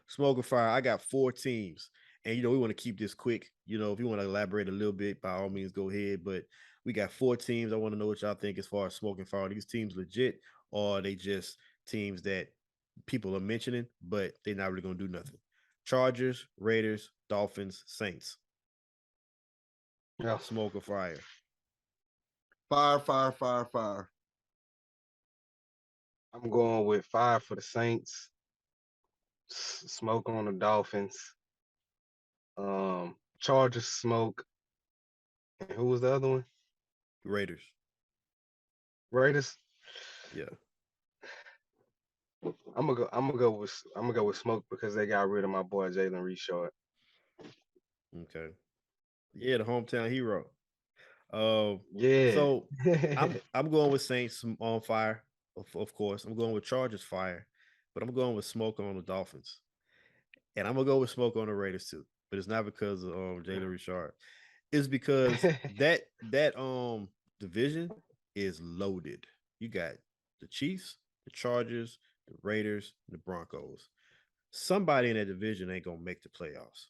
Smoke or fire. I got 4 teams. And, we want to keep this quick. If you want to elaborate a little bit, by all means, go ahead. But we got 4 teams. I want to know what y'all think as far as smoke and fire. Are these teams legit, or are they just teams that people are mentioning, but they're not really going to do nothing? Chargers, Raiders, Dolphins, Saints. Yeah. Smoke or fire? Fire, fire, fire, fire. I'm going with fire for the Saints. Smoke on the Dolphins. Chargers smoke. And who was the other one? Raiders. Raiders. Yeah. I'm gonna go with smoke because they got rid of my boy Jalen Richard. Okay. Yeah, the hometown hero. Yeah. So I'm going with Saints on fire, of course. I'm going with Chargers fire, but I'm going with smoke on the Dolphins, and I'm gonna go with smoke on the Raiders too. But it's not because of Jalen Richard. It's because that division is loaded. You got the Chiefs, the Chargers, the Raiders, the Broncos. Somebody in that division ain't gonna make the playoffs.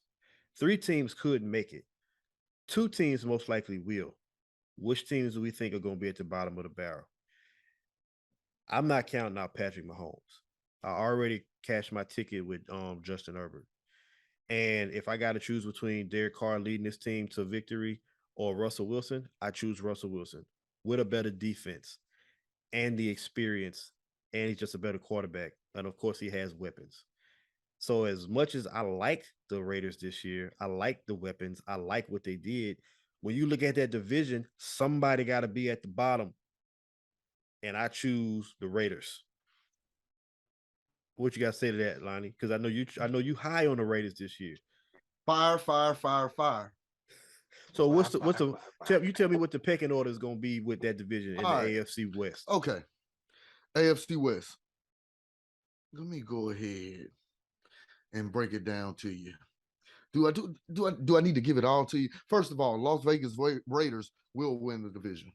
3 teams could make it. 2 teams most likely will. Which teams do we think are going to be at the bottom of the barrel? I'm not counting out Patrick Mahomes. I already cashed my ticket with Justin Herbert. And if I got to choose between Derek Carr leading this team to victory or Russell Wilson, I choose Russell Wilson with a better defense and the experience, and he's just a better quarterback. And of course, he has weapons. So as much as I like the Raiders this year, I like the weapons, I like what they did. When you look at that division, somebody got to be at the bottom, and I choose the Raiders. What you got to say to that, Lonnie? Because I know you high on the Raiders this year. Fire, fire, fire, fire. So you tell me what the pecking order is going to be with that division in the AFC West. Okay, AFC West. Let me go ahead and break it down to you. Do I need to give it all to you? First of all, Las Vegas Raiders will win the division.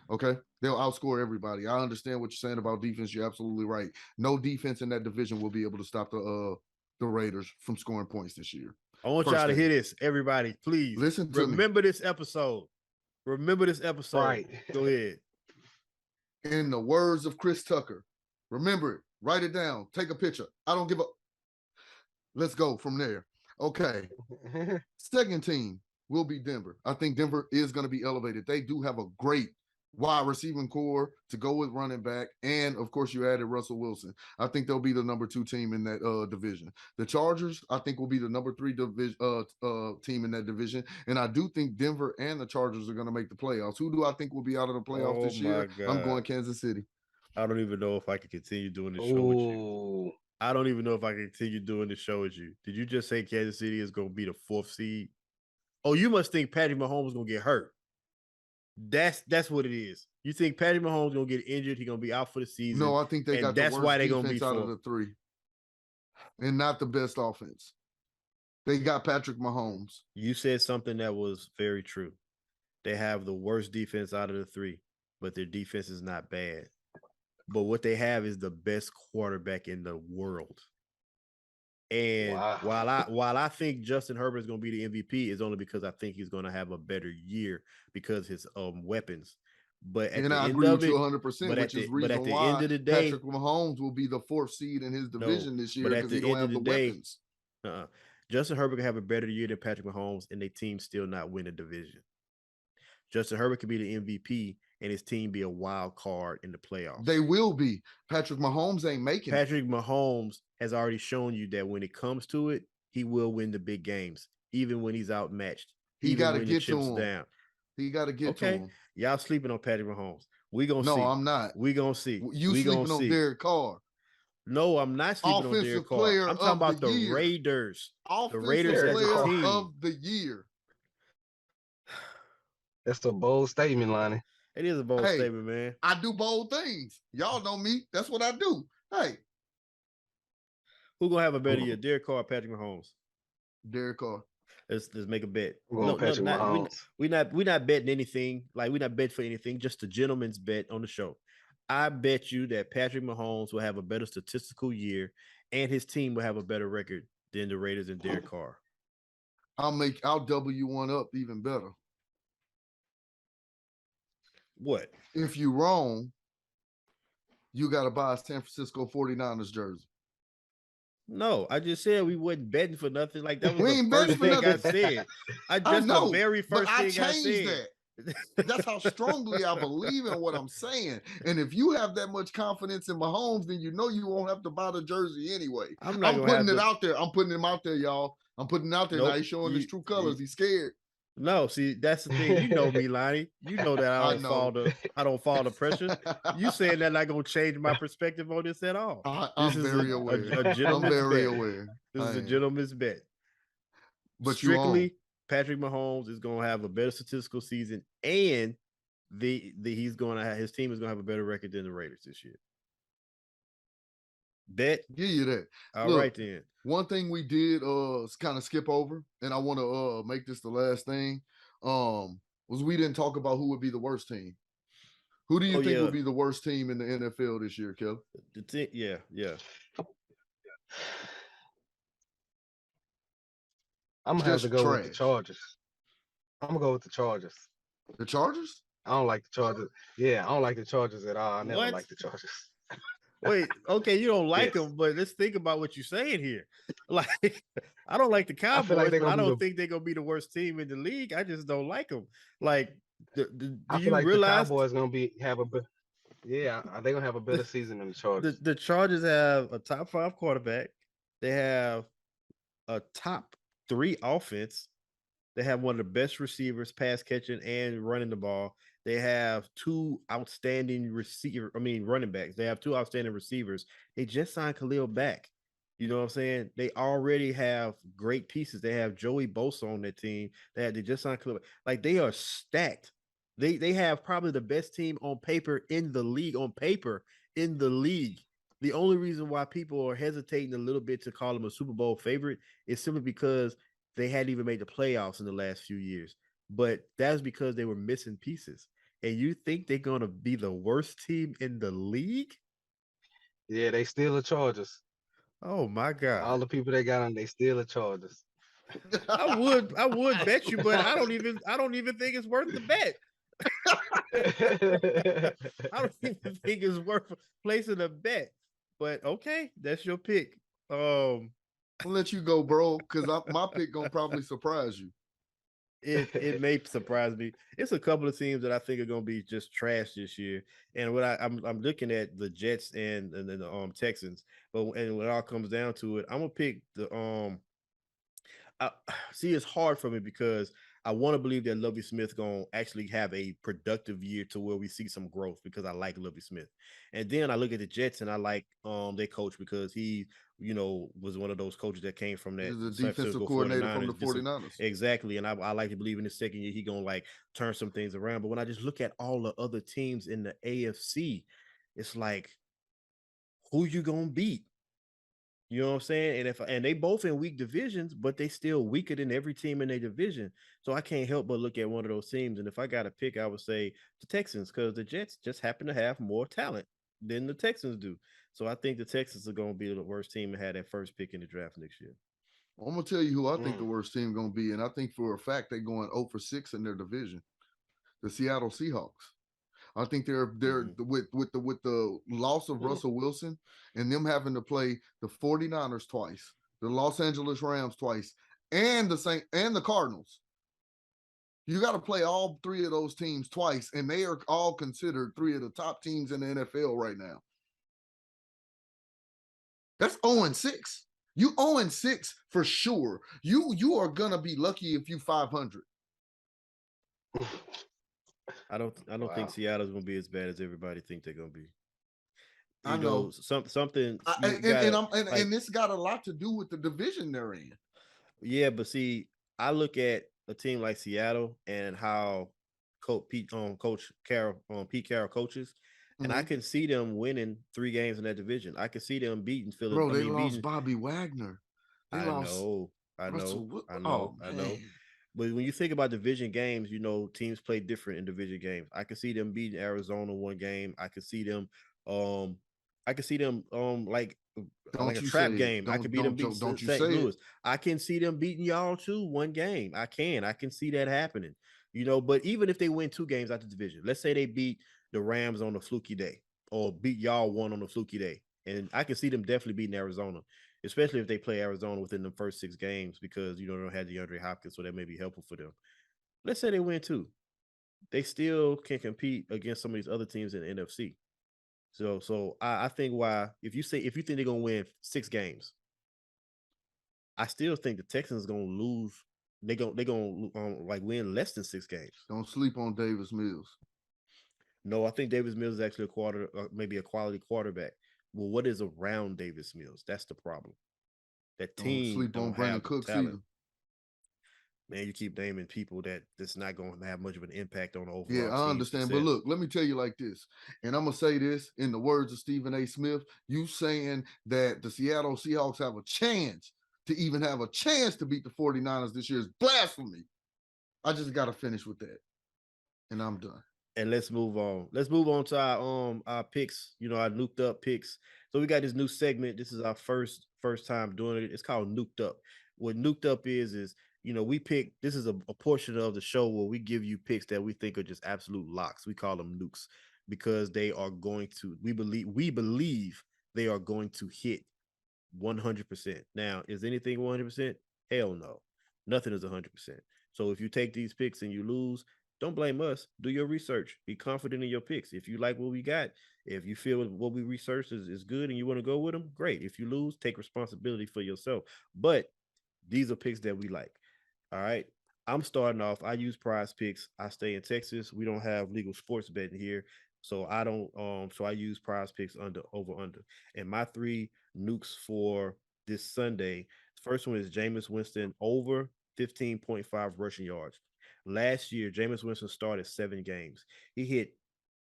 Okay, they'll outscore everybody. I understand what you're saying about defense. You're absolutely right. No defense in that division will be able to stop the Raiders from scoring points this year. I want y'all to hear this, everybody. Please listen to me. Remember this episode. Right. Go ahead. In the words of Chris Tucker, remember it. Write it down. Take a picture. I don't give a. Let's go from there. Okay. Second team will be Denver. I think Denver is going to be elevated. They do have a great wide receiving core to go with running back. And of course, you added Russell Wilson. I think they'll be the number 2 team in that division. The Chargers, I think, will be the number 3 team in that division. And I do think Denver and the Chargers are going to make the playoffs. Who do I think will be out of the playoffs this year? God. I'm going Kansas City. I don't even know if I can continue doing this show with you. I don't even know if I can continue doing this show with you. Did you just say Kansas City is going to be the 4th seed? Oh, you must think Patrick Mahomes is going to get hurt. That's what it is. You think Patrick Mahomes gonna get injured? He's gonna be out for the season. No, I think they got that's the worst why they're defense gonna be out of the 3, and not the best offense. They got Patrick Mahomes. You said something that was very true. They have the worst defense out of the 3, but their defense is not bad. But what they have is the best quarterback in the world. And while I think Justin Herbert is going to be the MVP, is only because I think he's going to have a better year because his weapons. But at the I end agree of with you it, 100%, which is reason why end of the day, Patrick Mahomes will be the 4th seed in his division this year because he don't have the weapons. Justin Herbert can have a better year than Patrick Mahomes, and their team still not win a division. Justin Herbert could be the MVP, and his team be a wild card in the playoffs. They will be. Patrick Mahomes ain't making Patrick Mahomes has already shown you that when it comes to it, he will win the big games, even when he's outmatched. He got to get to him. Down. He got to get to him. Y'all sleeping on Patrick Mahomes. We gonna see. No, I'm not. We gonna see. You sleeping on Derek Carr. No, I'm not sleeping on Derek Carr. I'm talking about the Raiders. The Raiders as a team. Of the year. That's a bold statement, Lonnie. It is a bold statement, man. I do bold things. Y'all know me. That's what I do. Hey. Who gonna have a better year, Derek Carr or Patrick Mahomes? Derek Carr. Let's make a bet. Patrick Mahomes. We're not betting anything. Like, we're not betting for anything. Just a gentleman's bet on the show. I bet you that Patrick Mahomes will have a better statistical year, and his team will have a better record than the Raiders and Derek Carr. I'll double you one up even better. What? If you wrong, you got to buy a San Francisco 49ers jersey. No, I just said we wasn't betting for nothing. Like, that was the first thing I said. The very first thing I said. That. That's how strongly I believe in what I'm saying. And if you have that much confidence in Mahomes, then you know you won't have to buy the jersey anyway. I'm putting it out there. I'm putting him out there, y'all. I'm putting it out there. Nope. Now he's showing his true colors. He's scared. No, see, that's the thing. You know me, Lonnie. You know that I don't fall the pressure. You saying that not gonna change my perspective on this at all. I'm very aware. I'm very aware. This is a gentleman's bet. But strictly, Patrick Mahomes is gonna have a better statistical season, and his team is gonna have a better record than the Raiders this year. Bet. Give you that. All right then. One thing we did kind of skip over, and I want to make this the last thing, was we didn't talk about who would be the worst team. Who do you think would be the worst team in the NFL this year, Kev? Yeah. I'm gonna have to go with the Chargers. I'm gonna go with the Chargers. The Chargers? I don't like the Chargers. Yeah, I don't like the Chargers at all. I never like the Chargers. Wait, okay, you don't like them, but let's think about what you're saying here. Like, I don't like the Cowboys, but I don't think they're gonna be the worst team in the league. I just don't like them. Like, do you realize the Cowboys gonna they're gonna have a better season than the Chargers. The Chargers have a top 5 quarterback. They have a top 3 offense. They have one of the best receivers, pass catching and running the ball. They have 2 outstanding running backs. They have 2 outstanding receivers. They just signed Khalil back. You know what I'm saying? They already have great pieces. They have Joey Bosa on their team. They just signed Khalil. Like, they are stacked. They have probably the best team on paper in the league. The only reason why people are hesitating a little bit to call them a Super Bowl favorite is simply because they hadn't even made the playoffs in the last few years. But that's because they were missing pieces. And you think they're going to be the worst team in the league? Yeah, they still the Chargers. Oh my God. All the people they got on, they still the Chargers. I would bet you, but I don't even think it's worth the bet. I don't even think it's worth placing a bet. But okay, that's your pick. I'll let you go, bro, because my pick gonna probably surprise you. it may surprise me. It's a couple of teams that I think are going to be just trash this year. And what I'm looking at the Jets and the Texans, but and when it all comes down to it, I'm gonna pick the I, see, it's hard for me because I want to believe that Lovie Smith gonna actually have a productive year to where we see some growth because I like Lovie Smith. And then I look at the Jets and I like their coach because he, was one of those coaches that came from that He's the San defensive Francisco coordinator from the 49ers. 49ers. Exactly. And I like to believe in his second year he gonna like turn some things around. But when I just look at all the other teams in the AFC, it's like who you gonna beat? You know what I'm saying? And they both in weak divisions, but they still weaker than every team in their division. So I can't help but look at one of those teams. And if I got to pick, I would say the Texans because the Jets just happen to have more talent than the Texans do. So I think the Texans are going to be the worst team to have that first pick in the draft next year. I'm gonna tell you who I think the Mm. worst team gonna be, and I think for a fact they're going 0 for 6 in their division. The Seattle Seahawks. I think they're Mhm. with the loss of Mm. Russell Wilson and them having to play the 49ers twice, the Los Angeles Rams twice, and the Cardinals. You got to play all three of those teams twice, and they are all considered three of the top teams in the NFL right now. That's 0-6. You 0-6 for sure. You are gonna be lucky if you 500. I don't think Wow. Seattle's going to be as bad as everybody think they're going to be. I know. Something you And and gotta I'm and like. this got a lot to do with the division they're in. Yeah, but see, I look at a team like Seattle and how Coach Carroll, Pete Carroll coaches, and I Mm-hmm. can see them winning 3 games in that division. I can see them beating Philip. Bro, I they mean, lost beating. Bobby Wagner. They I lost know, I know, Russell. I know, Oh I know. man, But when you think about division games, teams play different in division games. I can see them beating Arizona one game. Um, I could see them like don't a you trap say it? game. I could Don't beat them don't beating don't don't you St. say it? Louis. I can see them beating y'all too one game. I can see that happening. But even if they win 2 games out the division, let's say they beat the Rams on a fluky day or beat y'all one on a fluky day. And I can see them definitely beating Arizona, especially if they play Arizona within the first 6 games because they don't have DeAndre Hopkins, so that may be helpful for them. Let's say they win 2, they still can compete against some of these other teams in the NFC. So I think why if you think they're gonna win 6 games, I still think the Texans gonna lose. They gonna like win less than 6 games. Don't sleep on Davis Mills. No, I think Davis Mills is actually maybe a quality quarterback. Well, what is around Davis Mills? That's the problem. That Don't team sleep on don't Brandon have the Cooks talent. either. Man, you keep naming people that's not going to have much of an impact on the Yeah, overall I team understand. But success. look, let me tell you like this. And I'm going to say this in the words of Stephen A. Smith. You saying that the Seattle Seahawks have a chance to even have a chance to beat the 49ers this year is blasphemy. I just got to finish with that. And I'm done. And let's move on. Let's move on to our picks. Our nuked up picks. So we got this new segment. This is our first time doing it. It's called Nuked Up. What Nuked Up is we pick. This is a portion of the show where we give you picks that we think are just absolute locks. We call them nukes because they are going to. We believe they are going to hit 100%. Now, is anything 100%? Hell no. Nothing is 100%. So if you take these picks and you lose, don't blame us. Do your research. Be confident in your picks. If you like what we got, if you feel what we researched is good and you want to go with them, great. If you lose, take responsibility for yourself. But these are picks that we like. All right. I'm starting off. I use prize picks. I stay in Texas. We don't have legal sports betting here. So I don't so I use prize picks over under. And my 3 nukes for this Sunday. First one is Jameis Winston over 15.5 rushing yards. Last year, Jameis Winston started 7 games. He hit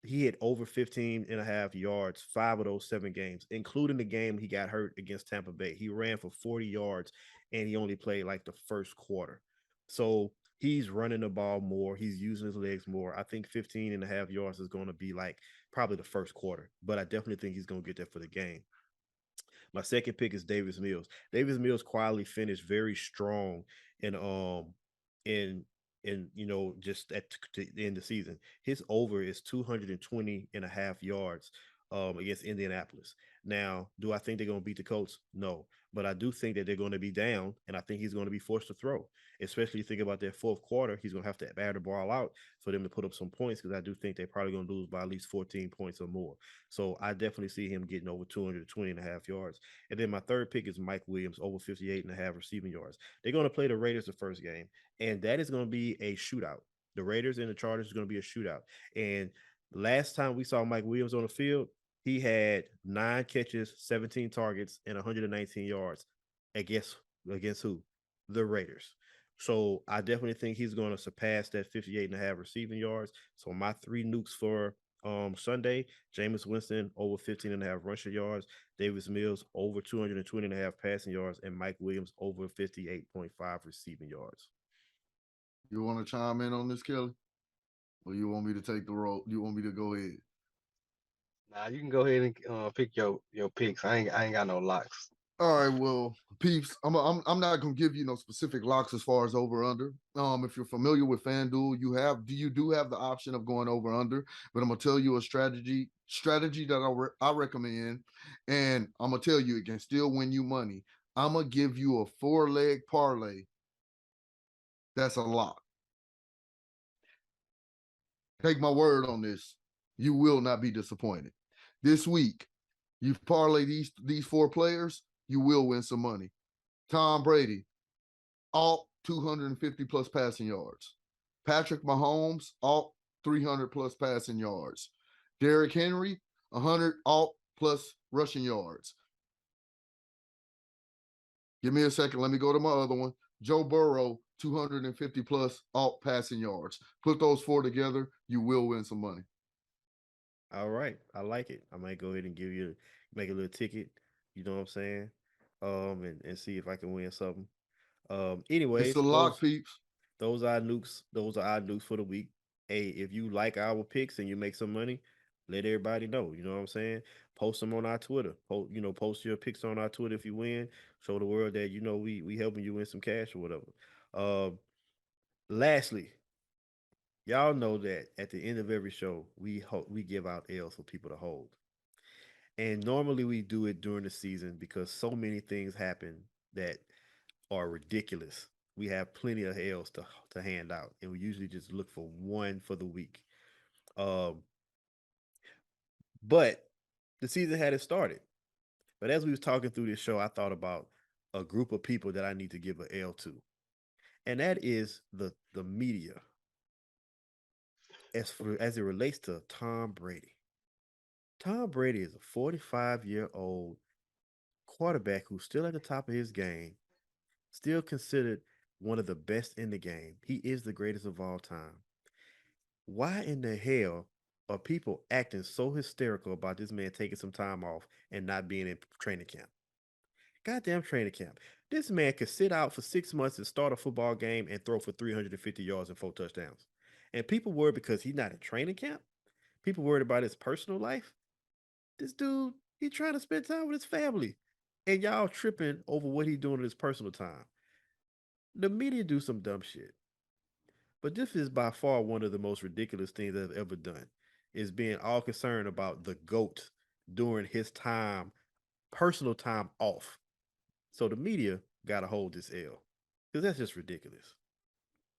he hit over 15 and a half yards, 5 of those 7 games, including the game he got hurt against Tampa Bay. He ran for 40 yards and he only played like the first quarter. So he's running the ball more. He's using his legs more. I think 15 and a half yards is going to be like probably the first quarter, but I definitely think he's going to get that for the game. My second pick is Davis Mills. Davis Mills quietly finished very strong in in just at the end of the season. His over is 220 and a half yards against Indianapolis. Now, do I think they're going to beat the Colts? No, but I do think that they're going to be down, and I think he's going to be forced to throw. Especially think about that fourth quarter, he's going to have to air the ball out for them to put up some points because I do think they're probably going to lose by at least 14 points or more. So I definitely see him getting over 220.5 yards. And then my third pick is Mike Williams over 58.5 receiving yards. They're going to play the Raiders the first game, and that is going to be a shootout. The Raiders and the Chargers is going to be a shootout. And last time we saw Mike Williams on the field, he had 9 catches, 17 targets, and 119 yards against who? The Raiders. So I definitely think he's going to surpass that 58.5 receiving yards. So my three nukes for Sunday, Jameis Winston over 15.5 rushing yards, Davis Mills over 220.5 passing yards, and Mike Williams over 58.5 receiving yards. You want to chime in on this, Kelly? Or you want me to take the role? You want me to go ahead? Nah, you can go ahead and pick your picks. I ain't got no locks. All right, well, peeps, I'm not gonna give you no specific locks as far as over under. If you're familiar with FanDuel, you do have the option of going over under, but I'm gonna tell you a strategy that I recommend, and I'm gonna tell you it can still win you money. I'm gonna give you a 4-leg parlay. That's a lock. Take my word on this. You will not be disappointed. This week, you parlay these 4 players, you will win some money. Tom Brady, all 250 plus passing yards. Patrick Mahomes, all 300 plus passing yards. Derrick Henry, 100 all plus rushing yards. Give me a second. Let me go to my other one. Joe Burrow, 250 plus all passing yards. Put those 4 together, you will win some money. All right, I like it. I might go ahead and make a little ticket. You know what I'm saying? And see if I can win something. It's a Anyways, lock, peeps. those are nukes. Those are our nukes for the week. Hey, if you like our picks and you make some money, let everybody know. You know what I'm saying? Post them on our Twitter. Post your picks on our Twitter if you win. Show the world that we helping you win some cash or whatever. Um, Lastly, y'all know that at the end of every show, we give out L's for people to hold. And normally we do it during the season because so many things happen that are ridiculous. We have plenty of L's to hand out, and we usually just look for one for the week. Um, but the season hadn't started. But as we was talking through this show, I thought about a group of people that I need to give an L to, and that is the media as it relates to Tom Brady. Tom Brady is a 45-year-old quarterback who's still at the top of his game, still considered one of the best in the game. He is the greatest of all time. Why in the hell are people acting so hysterical about this man taking some time off and not being in training camp? Goddamn training camp. This man could sit out for 6 months and start a football game and throw for 350 yards and 4 touchdowns. And people worried because he's not in training camp? People worried about his personal life? This dude, he trying to spend time with his family. And y'all tripping over what he doing in his personal time. The media do some dumb shit. But this is by far one of the most ridiculous things I've ever done. Is being all concerned about the GOAT during his time, personal time off. So the media gotta hold this L. Because that's just ridiculous.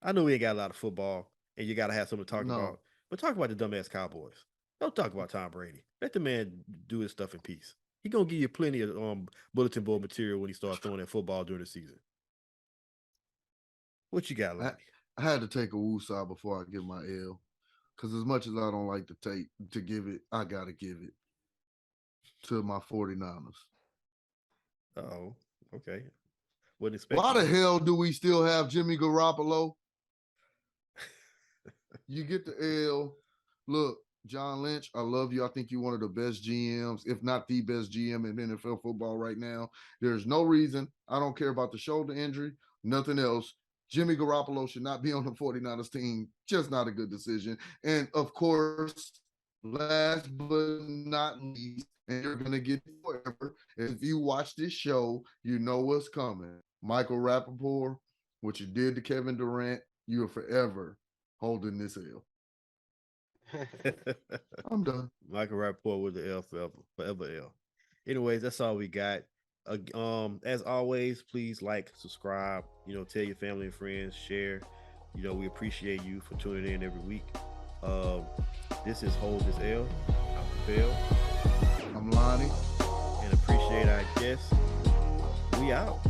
I know we ain't got a lot of football and you gotta have something to talk No. about. But talk about the dumbass Cowboys. Don't talk about Tom Brady. Let the man do his stuff in peace. He gonna give you plenty of bulletin board material when he starts throwing that football during the season. What you got, I, Lonnie? I had to take a woosah before I give my L. Because as much as I don't like to give it, I gotta give it to my 49ers. Oh, okay. Wasn't Why expecting the that. hell do we still have Jimmy Garoppolo? You get the L. Look, John Lynch, I love you. I think you're one of the best GMs, if not the best GM in NFL football right now. There's no reason. I don't care about the shoulder injury, nothing else. Jimmy Garoppolo should not be on the 49ers team. Just not a good decision. And of course, last but not least, and you're going to get it forever. If you watch this show, you know what's coming. Michael Rappaport, what you did to Kevin Durant, you are forever holding this L. I'm done. Michael Rapport with the L forever, forever L. Anyways, that's all we got. As always, please like, subscribe, tell your family and friends, share. We appreciate you for tuning in every week. This is Hold This L. I'm Phil. I'm Lonnie. And appreciate our guests. We out.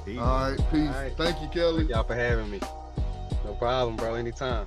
Peace. All right, peace. All right. Thank you, Kelly. Thank y'all for having me. No problem, bro. Anytime.